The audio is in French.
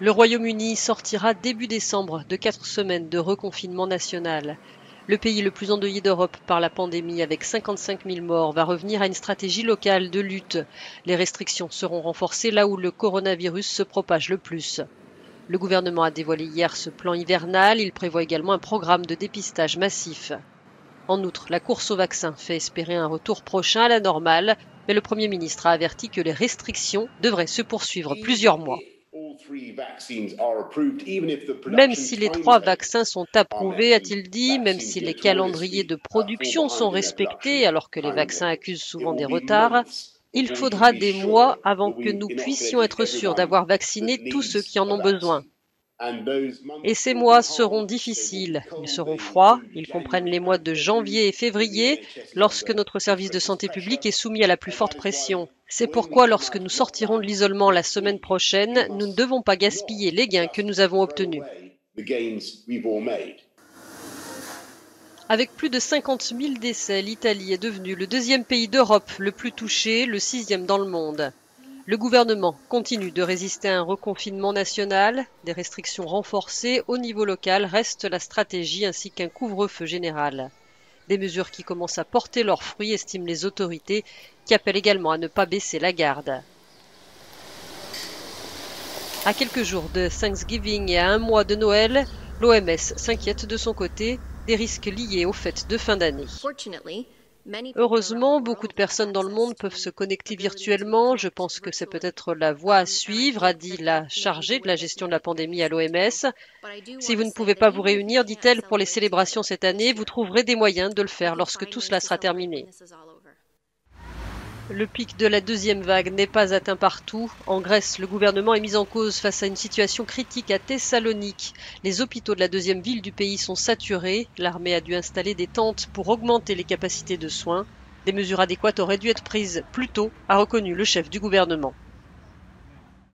Le Royaume-Uni sortira début décembre de 4 semaines de reconfinement national. Le pays le plus endeuillé d'Europe par la pandémie, avec 55 000 morts, va revenir à une stratégie locale de lutte. Les restrictions seront renforcées là où le coronavirus se propage le plus. Le gouvernement a dévoilé hier ce plan hivernal. Il prévoit également un programme de dépistage massif. En outre, la course au vaccin fait espérer un retour prochain à la normale, mais le Premier ministre a averti que les restrictions devraient se poursuivre plusieurs mois. Même si les 3 vaccins sont approuvés, a-t-il dit, même si les calendriers de production sont respectés, alors que les vaccins accusent souvent des retards, il faudra des mois avant que nous puissions être sûrs d'avoir vacciné tous ceux qui en ont besoin. Et ces mois seront difficiles, ils seront froids, ils comprennent les mois de janvier et février, lorsque notre service de santé publique est soumis à la plus forte pression. C'est pourquoi, lorsque nous sortirons de l'isolement la semaine prochaine, nous ne devons pas gaspiller les gains que nous avons obtenus. Avec plus de 50 000 décès, l'Italie est devenue le 2e pays d'Europe le plus touché, le 6e dans le monde. Le gouvernement continue de résister à un reconfinement national. Des restrictions renforcées au niveau local restent la stratégie ainsi qu'un couvre-feu général. Des mesures qui commencent à porter leurs fruits, estiment les autorités, qui appellent également à ne pas baisser la garde. À quelques jours de Thanksgiving et à un mois de Noël, l'OMS s'inquiète de son côté des risques liés aux fêtes de fin d'année. Heureusement, beaucoup de personnes dans le monde peuvent se connecter virtuellement. Je pense que c'est peut-être la voie à suivre, a dit la chargée de la gestion de la pandémie à l'OMS. Si vous ne pouvez pas vous réunir, dit-elle, pour les célébrations cette année, vous trouverez des moyens de le faire lorsque tout cela sera terminé. Le pic de la 2e vague n'est pas atteint partout. En Grèce, le gouvernement est mis en cause face à une situation critique à Thessalonique. Les hôpitaux de la 2e ville du pays sont saturés. L'armée a dû installer des tentes pour augmenter les capacités de soins. Des mesures adéquates auraient dû être prises plus tôt, a reconnu le chef du gouvernement.